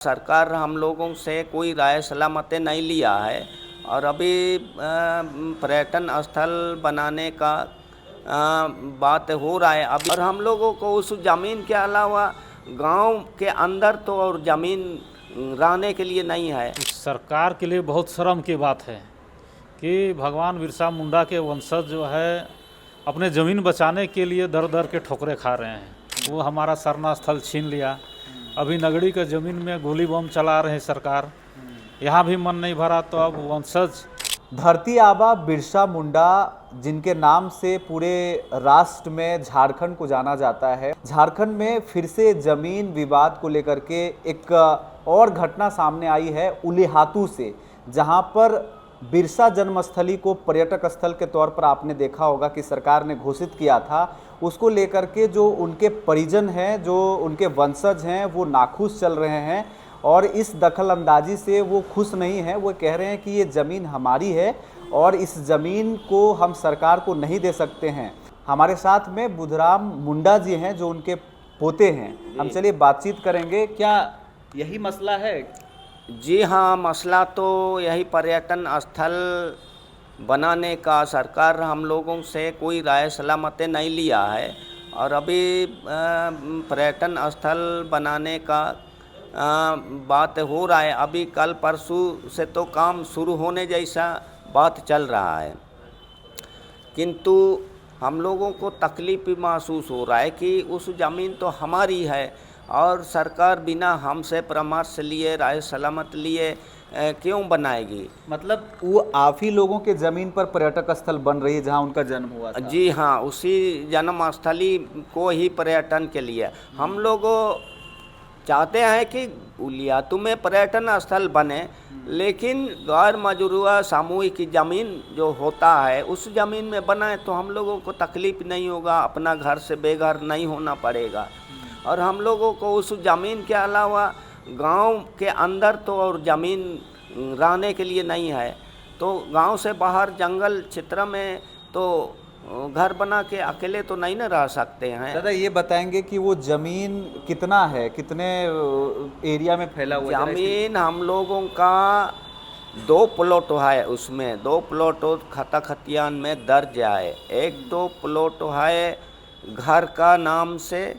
सरकार हम लोगों से कोई राय सलाह मत नहीं लिया है और अभी पर्यटन स्थल बनाने का बात हो रहा है अभी। और हम लोगों को उस ज़मीन के अलावा गांव के अंदर तो और ज़मीन रहने के लिए नहीं है। सरकार के लिए बहुत शर्म की बात है कि भगवान बिरसा मुंडा के वंशज जो है अपने ज़मीन बचाने के लिए दर दर के ठोकरे खा रहे हैं। वो हमारा सरना स्थल छीन लिया। अभी नगड़ी के ज़मीन में गोली बम चला रहे हैं सरकार। यहाँ भी मन नहीं भरा तो अब वंशज धरती आबा बिरसा मुंडा जिनके नाम से पूरे राष्ट्र में झारखंड को जाना जाता है। झारखंड में फिर से जमीन विवाद को लेकर के एक और घटना सामने आई है उलिहातू से, जहां पर बिरसा जन्मस्थली को पर्यटक स्थल के तौर पर आपने देखा होगा कि सरकार ने घोषित किया था। उसको लेकर के जो उनके परिजन हैं, जो उनके वंशज हैं, वो नाखुश चल रहे हैं और इस दखल अंदाजी से वो खुश नहीं हैं। वो कह रहे हैं कि ये ज़मीन हमारी है और इस ज़मीन को हम सरकार को नहीं दे सकते हैं। हमारे साथ में बुधराम मुंडा जी हैं जो उनके पोते हैं। हम चलिए बातचीत करेंगे। क्या यही मसला है? जी हाँ, मसला तो यही पर्यटन स्थल बनाने का सरकार हम लोगों से कोई राय सलाह मत नहीं लिया है और अभी पर्यटन स्थल बनाने का बात हो रहा है अभी। कल परसों से तो काम शुरू होने जैसा बात चल रहा है, किंतु हम लोगों को तकलीफ भी महसूस हो रहा है कि उस ज़मीन तो हमारी है और सरकार बिना हमसे परामर्श लिए, राय सलामत लिए क्यों बनाएगी। मतलब वो आप ही लोगों के ज़मीन पर पर्यटक स्थल बन रही है जहां उनका जन्म हुआ था? जी हाँ, उसी जन्मस्थली को ही पर्यटन के लिए हम लोग चाहते हैं कि उलियातू में पर्यटन स्थल बने, लेकिन गैर मजरूआ सामूहिक ज़मीन जो होता है उस ज़मीन में बनाए तो हम लोगों को तकलीफ़ नहीं होगा, अपना घर से बेघर नहीं होना पड़ेगा। और हम लोगों को उस ज़मीन के अलावा गांव के अंदर तो और ज़मीन रहने के लिए नहीं है, तो गांव से बाहर जंगल क्षेत्र में तो घर बना के अकेले तो नहीं न रह सकते हैं। दादा ये बताएंगे कि वो ज़मीन कितना है, कितने एरिया में फैला हुआ है? ज़मीन हम लोगों का 2 प्लॉट है, उसमें 2 प्लॉट खता खतियान में दर्ज है। एक तो प्लॉट है घर का नाम से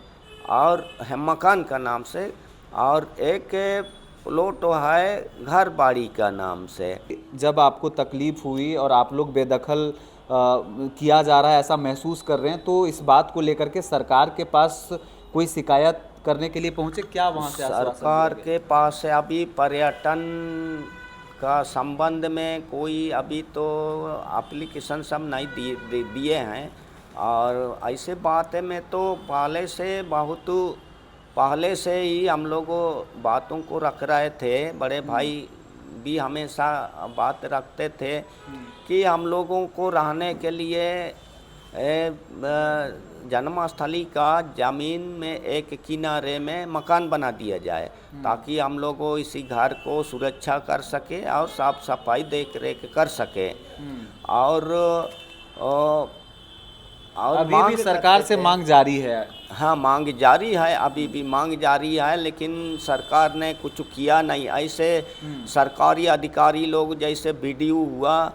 और है मकान का नाम से, और एक प्लॉट है घर बाड़ी का नाम से। जब आपको तकलीफ़ हुई और आप लोग बेदखल किया जा रहा है ऐसा महसूस कर रहे हैं, तो इस बात को लेकर के सरकार के पास कोई शिकायत करने के लिए पहुंचे? क्या वहां से सरकार के पास से अभी पर्यटन का संबंध में कोई अभी तो एप्लीकेशन सब नहीं दिए हैं। और ऐसे बात में तो पहले से ही हम लोग बातों को रख रहे थे। बड़े भाई भी हमेशा बात रखते थे कि हम लोगों को रहने के लिए जन्मस्थली का ज़मीन में एक किनारे में मकान बना दिया जाए ताकि हम लोग इसी घर को सुरक्षा कर सके और साफ सफाई देख रेख कर सके। और अभी भी सरकार से मांग जारी है? हाँ, मांग जारी है, अभी भी मांग जारी है, लेकिन सरकार ने कुछ किया नहीं। ऐसे सरकारी अधिकारी लोग जैसे बीडीओ हुआ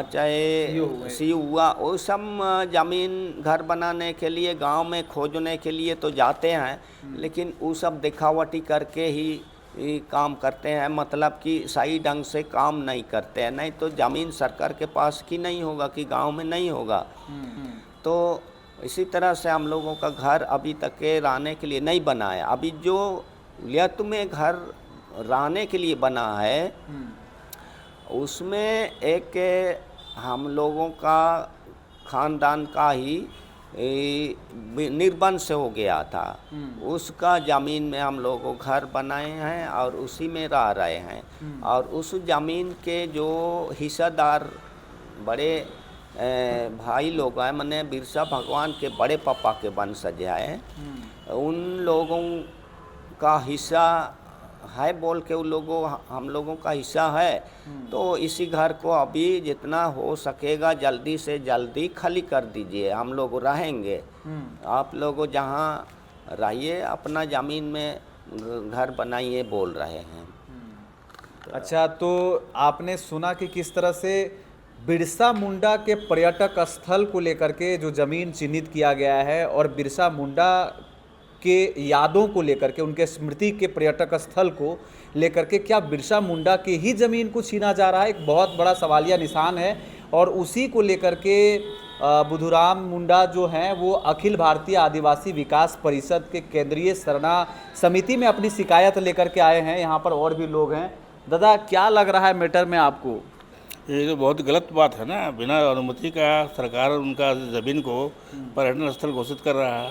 चाहे सीओ हुआ, वो सब ज़मीन घर बनाने के लिए गांव में खोजने के लिए तो जाते हैं, लेकिन वो सब दिखावटी करके ही काम करते हैं, मतलब कि सही ढंग से काम नहीं करते हैं। नहीं तो ज़मीन सरकार के पास की नहीं होगा कि गांव में नहीं होगा। तो इसी तरह से हम लोगों का घर अभी तक के रहने के लिए नहीं बना है। अभी जो उलियातू में घर रहने के लिए बना है उसमें एक हम लोगों का ख़ानदान का ही निर्वंश हो गया था। उसका ज़मीन में हम लोग घर बनाए हैं और उसी में रह रहे हैं। और उस ज़मीन के जो हिस्सेदार बड़े भाई लोग हैं, मैंने बिरसा भगवान के बड़े पापा के वंशज हैं, उन लोगों का हिस्सा है बोल के उन लोगों हम लोगों का हिस्सा है। तो इसी घर को अभी जितना हो सकेगा जल्दी से जल्दी खाली कर दीजिए, हम लोग रहेंगे। आप लोग जहाँ रहिए, अपना ज़मीन में घर बनाइए बोल रहे हैं। अच्छा, तो आपने सुना कि किस तरह से बिरसा मुंडा के पर्यटक स्थल को लेकर के जो ज़मीन चिन्हित किया गया है और बिरसा मुंडा के यादों को लेकर के, उनके स्मृति के पर्यटक स्थल को लेकर के क्या बिरसा मुंडा की ही ज़मीन को छीना जा रहा है, एक बहुत बड़ा सवालिया निशान है। और उसी को लेकर के बुधुराम मुंडा जो हैं वो अखिल भारतीय आदिवासी विकास परिषद के केंद्रीय सरना समिति में अपनी शिकायत लेकर के आए हैं। यहाँ पर और भी लोग हैं। दादा, क्या लग रहा है मैटर में आपको? ये तो बहुत गलत बात है ना, बिना अनुमति का सरकार उनका ज़मीन को पर्यटन स्थल घोषित कर रहा है,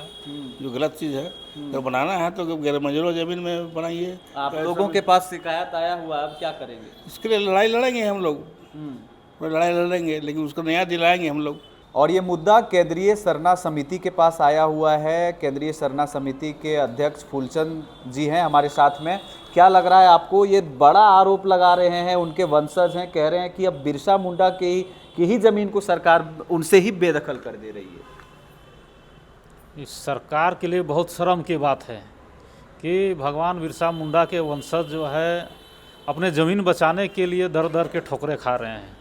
जो गलत चीज़ है। तो बनाना है तो गैर मंजूर ज़मीन में बनाइए। आप लोगों के पास शिकायत आया हुआ, अब क्या करेंगे? इसके लिए लड़ाई लड़ेंगे हम लोग, लड़ाई लड़ेंगे, लेकिन उसको न्याय दिलाएंगे हम लोग। और ये मुद्दा केंद्रीय सरना समिति के पास आया हुआ है। केंद्रीय सरना समिति के अध्यक्ष फूलचंद जी हैं हमारे साथ में। क्या लग रहा है आपको? ये बड़ा आरोप लगा रहे हैं, उनके वंशज हैं, कह रहे हैं कि अब बिरसा मुंडा की ही ज़मीन को सरकार उनसे ही बेदखल कर दे रही है। इस सरकार के लिए बहुत शर्म की बात है कि भगवान बिरसा मुंडा के वंशज जो है अपने ज़मीन बचाने के लिए दर दर के ठोकरे खा रहे हैं।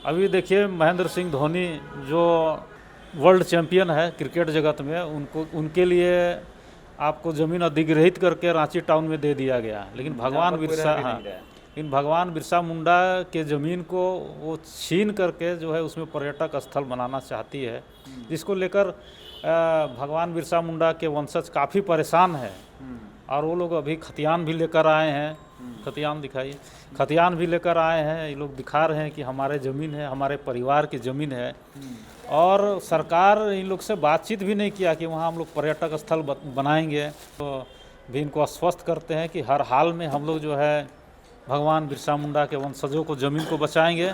अभी देखिए, महेंद्र सिंह धोनी जो वर्ल्ड चैंपियन है क्रिकेट जगत में, उनके लिए आपको ज़मीन अधिग्रहित करके रांची टाउन में दे दिया गया। लेकिन भगवान बिरसा मुंडा के ज़मीन को वो छीन करके जो है उसमें पर्यटक स्थल बनाना चाहती है, जिसको लेकर भगवान बिरसा मुंडा के वंशज काफ़ी परेशान है। और वो लोग अभी खतियान भी लेकर आए हैं। खतियान दिखाइए, खतियान भी लेकर आए हैं। ये लोग दिखा रहे हैं कि हमारे ज़मीन है, हमारे परिवार की ज़मीन है। और सरकार इन लोग से बातचीत भी नहीं किया कि वहाँ हम लोग पर्यटक स्थल बनाएंगे। तो भी इनको आश्वस्त करते हैं कि हर हाल में हम लोग जो है भगवान बिरसा मुंडा के वंशजों को ज़मीन को बचाएंगे।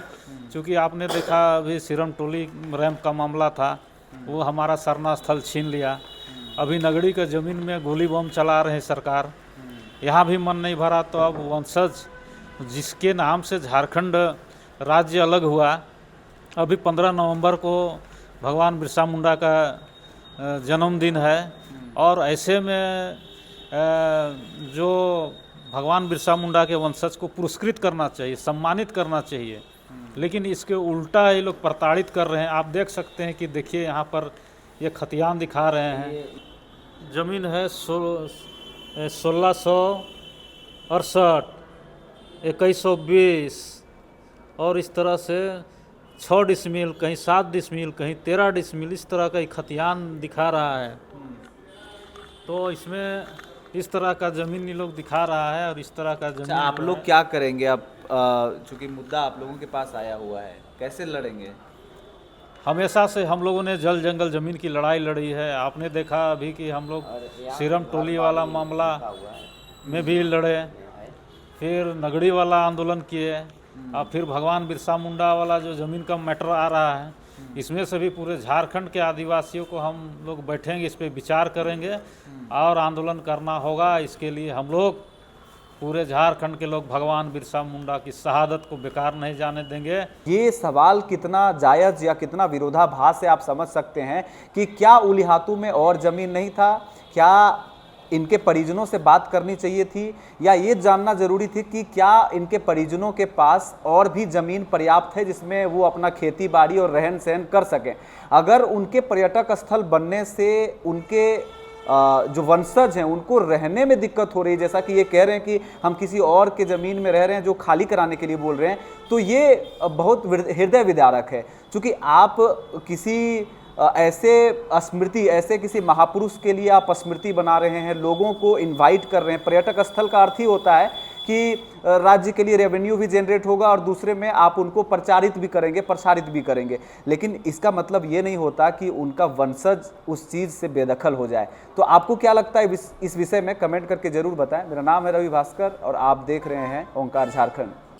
क्योंकि आपने देखा अभी सिरम टोली रैंप का मामला था, वो हमारा सरना स्थल छीन लिया। अभी नगड़ी का ज़मीन में गोली बम चला रहे हैं सरकार, यहाँ भी मन नहीं भरा। तो अब वंशज जिसके नाम से झारखंड राज्य अलग हुआ, अभी 15 नवंबर को भगवान बिरसा मुंडा का जन्मदिन है। और ऐसे में जो भगवान बिरसा मुंडा के वंशज को पुरस्कृत करना चाहिए, सम्मानित करना चाहिए, लेकिन इसके उल्टा ये लोग प्रताड़ित कर रहे हैं। आप देख सकते हैं कि देखिए यहाँ पर ये खतियान दिखा रहे हैं। ज़मीन है 1668, 2120 और इस तरह से 6 डिसमिल, कहीं 7 डिसमिल, कहीं 13 डिसमिल, इस तरह का खतियान दिखा रहा है। तो इसमें इस तरह का ज़मीन ये लोग दिखा रहा है और इस तरह का ज़मीन। आप लोग क्या करेंगे अब, चूँकि मुद्दा आप लोगों के पास आया हुआ है, कैसे लड़ेंगे? हमेशा से हम लोगों ने जल जंगल ज़मीन की लड़ाई लड़ी है। आपने देखा अभी कि हम लोग सिरम टोली वाला मामला में भी लड़े, फिर नगड़ी वाला आंदोलन किए, अब फिर भगवान बिरसा मुंडा वाला जो ज़मीन का मैटर आ रहा है, इसमें से भी पूरे झारखंड के आदिवासियों को हम लोग बैठेंगे, इस पर विचार करेंगे और आंदोलन करना होगा। इसके लिए हम लोग पूरे झारखंड के लोग भगवान बिरसा मुंडा की शहादत को बेकार नहीं जाने देंगे। ये सवाल कितना जायज़ या कितना विरोधाभास है, आप समझ सकते हैं कि क्या उलिहातू में और ज़मीन नहीं था? क्या इनके परिजनों से बात करनी चाहिए थी, या ये जानना ज़रूरी थी कि क्या इनके परिजनों के पास और भी ज़मीन पर्याप्त है जिसमें वो अपना खेती बाड़ी और रहन सहन कर सकें? अगर उनके पर्यटक स्थल बनने से उनके जो वंशज हैं उनको रहने में दिक्कत हो रही है, जैसा कि ये कह रहे हैं कि हम किसी और के ज़मीन में रह रहे हैं जो खाली कराने के लिए बोल रहे हैं, तो ये बहुत हृदय विदारक है। क्योंकि आप किसी ऐसे स्मृति, ऐसे किसी महापुरुष के लिए आप स्मृति बना रहे हैं, लोगों को इनवाइट कर रहे हैं। पर्यटक स्थल का अर्थ ही होता है कि राज्य के लिए रेवेन्यू भी जनरेट होगा और दूसरे में आप उनको प्रचारित भी करेंगे, प्रसारित भी करेंगे। लेकिन इसका मतलब ये नहीं होता कि उनका वंशज उस चीज़ से बेदखल हो जाए। तो आपको क्या लगता है इस विषय में? कमेंट करके ज़रूर बताएं। मेरा नाम है रवि भास्कर और आप देख रहे हैं ओंकार झारखंड।